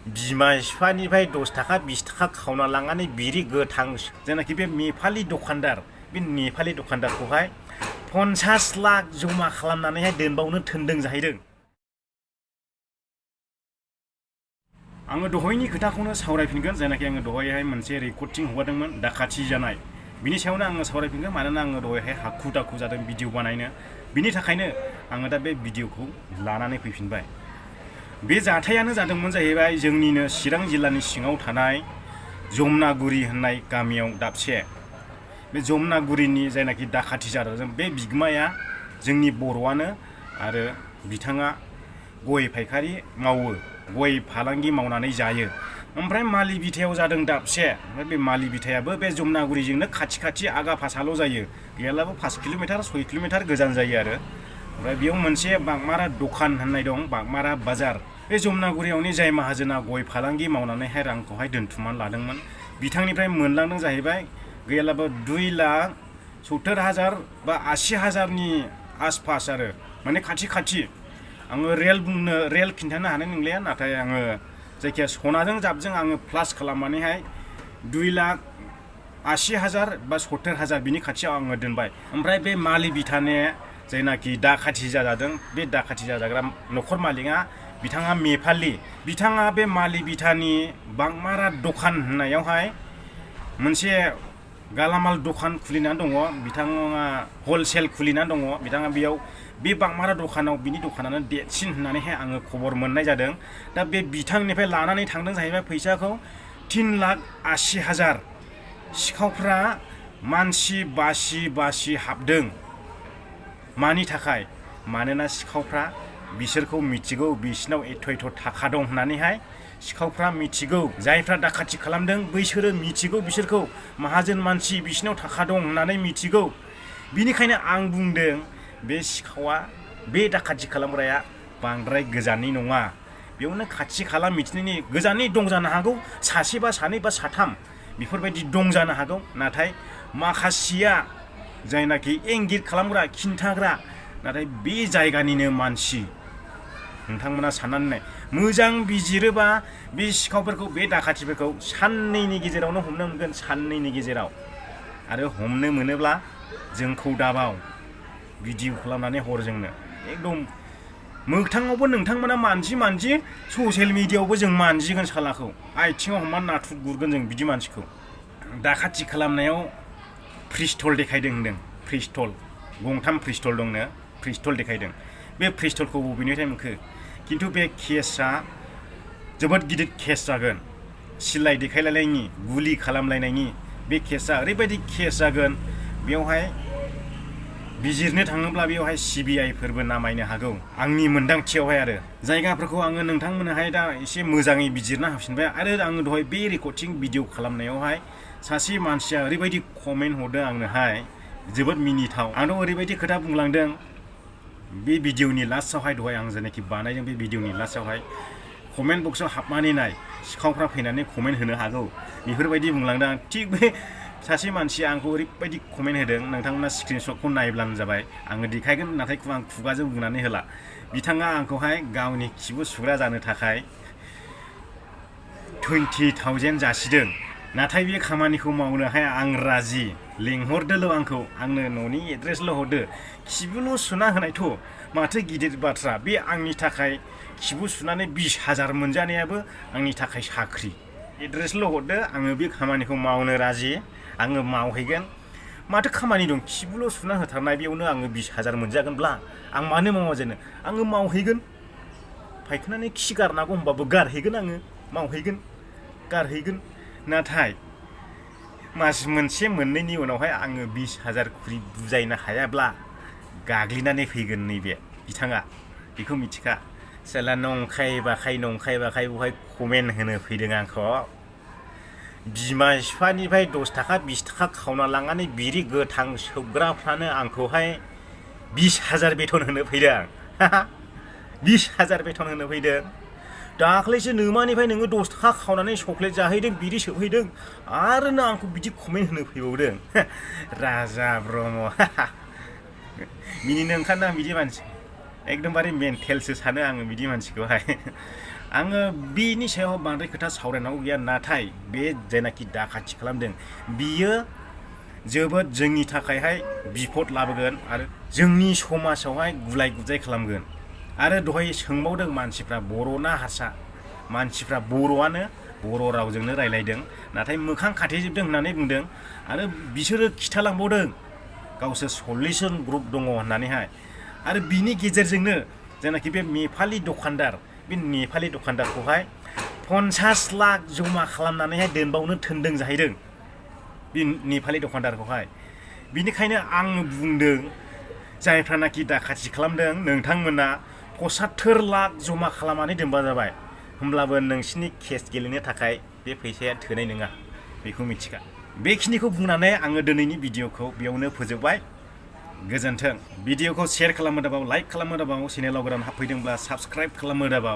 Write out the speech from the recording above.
बिमा बिफानिफ्राय 10 थाखा 20 थाखा खावना लांनानै बिरि गोथां जेनाखि बे नेपालि दखानदार बे नेपालि दखानदारखौहाय 50 लाख जमा खालामनानैहाय दोनबावनो थोनदों जाहैदों। आङो दहायनि खोथाखौनो सावरायफिनगोन जायनाखि आङो दहायहाय मोनसे रेकर्डिं हगारदोंमोन दाखाथि जानाय बिनि सायावनो आङो सावरायफिनगोन मानोना आङो दहायहाय हाखु दाखु जादों भिडिअ बानायनो बिनि थाखायनो आङो दा बे भिडिअखौ लानानै फैफिनबाय। बे जाथायानो जादोंमोन जाहैबाय जोंनिनो चिरां जिल्लानि सिङाव थानाय जमनागुरि होननाय गामियाव दाबसे बे जमनागुरिनि जायनाखि दाखाथि जादों बे बिगोमाया जोंनि बर'आनो आरो बिथाङा गय फायखारि मावो गय फालांगि मावनानै जायो ओमफ्राय मालि बिथायाव जादों दाबसे ओमफ्राय बे मालि बिथायाबो बे जमनागुरिजोंनो खाथि खाथि आगा फासाल' जायो गैयाब्लाबो 5 किल'मिटार 6 किल'मिटार गोजान जायो आरो ओमफ्राय बेयाव मोनसे बागमारा दखान होननाय दं बागमारा बाजार बे जमनागुरियावनो जाय माहाजोना गय फालांगि मावनानैहाय रांखौहाय दोनथुमनानै लादोंमोन बिथांनिफ्राय मोनलांदों जाहैबाय गैयाब्लाबो 2,70,000 बा 80,000नि आसपास आरो माने खाथि खाथि आङो रेल खिन्थानो हानाय नंलिया नाथाय आङो जायखिया सनाजों जाबजों आङो प्लास खालामनानैहाय 2,80,000 बा 70,000 बिनि खाथियाव आङो दोनबाय। ओमफ्राय बे मालि बिथाने जायनाखि दाखाथि जाजादों बे दाखाथि जाजाग्रा न'खर मालिकआ बिथाङा नेपालि बिथाङा बे मालि बिथानि बागमारा दखान होननायावहाय मोनसे गालामाल दखान खुलिनानै दङ बिथाङा हलसेल खुलिनानै दङ बिथाङा बेयाव बे बागमारा दखानाव बिनि दखानानो देरसिन होननानैहाय आङो खबर मोननाय जादों। दा बे बिथांनिफ्राय लानानै थांदों जाहैबाय फैसाखौ 3,80,000 सिखावफ्रा मानसि बासि हाबदों मानि थाखाय मानोना सिखावफ्रा बिसोरखौ मिथिगौ बिसिनाव एथ' थाखा दं होननानैहाय सिखावफ्रा मिथिगौ जायफ्रा दाखाथि खालामदों बैसोरो मिथिगौ बिसोरखौ माहाजोन मानसि बिसिनाव थाखा दं होननानै मिथिगौ बिनिखायनो आं बुंदों बे सिखावा बे दाखाथि खालामग्राया बांद्राय गोजाननि नङा बेयावनो खाथि खाला मिथिनायनि गोजाननि दं जानो हागौ सासे बा सानै बा साथाम बेफोरबायदि दं जानो हागौ नाथाय माखासेया जायनाखि इंगित खालामग्रा खिन्थाग्रा नाथाय बे जायगानिनो मानसि नोंथांमोना साननानै नाय मोजां बिजिरोबा बे सिखावफोरखौ बे दाखाथिफोरखौ साननैनि गेजेरावनो हमनो मोनगोन साननैनि गेजेराव आरो हमनो मोनोब्ला जोंखौ दाबाव भिडिअ खालामनानै हर जोंनो एकदम मोगथाङावबो नोंथांमोना मानजि ससियेल मिडियायावबो जों मानजिगोन सालाखौ आथिङाव हमनानै नाथुर गुरगोन जों बिदि मानसिखौ दाखाथि खालामनायाव पिस्तल देखायदों होनदों पिस्तल गंथाम पिस्तल दंनो पिस्तल देखायदों बे पिस्तलखौ बबेनिफ्राय मोनखो खिन्थु बे केसआ जोबोद गिदिर केस जागोन सिलाइ देखायलायनायनि गुलि खालामलायनायनि बे केसआ ओरैबायदि केस जागोन बेवहाय बिजिरनो थाङोब्ला बेवहाय CBI फोरबो नामायनो हागौ आंनि मोन्दांथियावहाय आरो जायगाफोरखौ आङो नोंथांमोननोहाय दा एसे मोजाङै बिजिरना होफिनबाय आरो आङो दहाय बे रेकर्डिं भिडिअ खालामनायावहाय सासे मानसिया ओरैबायदि कमेन्ट हरदों आंनोहाय जोबोद मिनिथाव आंथ' ओरैबायदि खोथा बुंलांदों बे भिडिअनि लास्टआवहाय दहाय आं जेनाखि बानायदों बे भिडिअनि लास्टआवहाय कमेन्ट बक्सआव हाबनानै नाय सिखावफ्रा फैनानै कमेन्ट होनो हागौ बेफोरबायदि बुंलांदों आं थिग बे सासे मानसिया आंखौ ओरैबायदि कमेन्ट होदों नोंथांमोना स्क्रिनशटखौ नायब्लानो जाबाय आङो देखायगोन नाथाय आं खुगाजों बुंनानै होला बिथाङा आंखौहाय गावनि खिबु सुग्रा जानो थाखाय 20,000 जासिदों नाथाय बे खामानिखौ मावनोहाय आं राजि लेंहरदोल' आंनो न'नि एड्रेसल' हरदो खिबुल' सुना होनायथ' माथो गिदिर बाथ्रा बे आंनि थाखाय खिबु सुनानै 20,000 मोनजानायाबो आंनि थाखाय साख्रि एड्रेसल' हरदो आङो बे खामानिखौ मावनो राजि आङो मावहैगोन माथो खामानि दं खिबुल' सुना होथारनाय बेयावनो आङो 20,000 मोनजागोनब्ला आं मानो मावा जेनो आङो मावहैगोन फायखानानै खि गारनांगौ होनबाबो गारहैगोन आङो मावहैगोन गारहैगोन नाथाय मास मोनसे मोननैनि उनावहाय आङो 20,000 खुरि बुजायनो हायाब्ला गाग्लिनानै फैगोन नैबे बिथाङा बेखौ मिथिखा साला नंखाय बाखाय बेवहाय कमेन्ट होनो फैदों आंखौ बिमा बिफानिफ्राय 10 थाखा 20 थाखा खावना लांनानै बिरि गोथां सोबग्राफ्रानो आंखौहाय 20,000 बेथन होनो फैदों 20,000 बेथन होनो फैदों दाख्लैसो नोमानिफ्राय नोङो 10 थाखा खावनानै चक्लेट जाहैदों बिरि सोबहैदों आरो नों आंखौ बिदि कमेन्ट होनो फैबावदों राजा ब्रह्म मिनिनो ओंखारदों आं बिदि मानसि एकदमबारे मेन्टेलसो सानो आङो बिदि मानसिखौहाय आङो बिनि सायाव बांद्राय खोथा सावरायनांगौ गैया नाथाय बे जायनाखि दाखाथि खालामदों बियो जोबोद जोंनि थाखायहाय बिपद लाबोगोन आरो जोंनि समाजावहाय गुलाय गुजाय खालामगोन आरो दहाय सोंबावदों मानसिफ्रा बर'ना हारसा मानसिफ्रा बर'आनो बर' रावजोंनो रायलायदों नाथाय मोखां खाथेजोबदों होननानै बुंदों आरो बिसोरो खिथालांबावदों गावसोर 40 जन ग्रुप दङ होननानैहाय आरो बिनि गेजेरजोंनो जेनाखि बे नेपालि दखानदार बे नेपालि दखानदारखौहाय 50 लाख जमा खालामनानैहाय दोनबावनो थोनदों जाहैदों बे नेपालि दखानदारखौहाय बिनिखायनो आं बुंदों जायफ्रानाखि दाखाथि खालामदों नोंथांमोना 75 लाख जमा खालामनानै दोनबा जाबाय होमब्लाबो नोंसिनि केस गेलेनो थाखाय बे फैसाया थोनाय नङा बेखौ मिथिखा बेखिनिखौ बुंनानै आङो दिनैनि भिडिअखौ बेयावनो फोजोबबाय गोजोन्थों भिडिअखौ शेयार खालामो दाबाव लाइक खालामो दाबाव चेनेलाव गोदान हाबफैदोंब्ला साबस्क्राइब खालामो दाबाव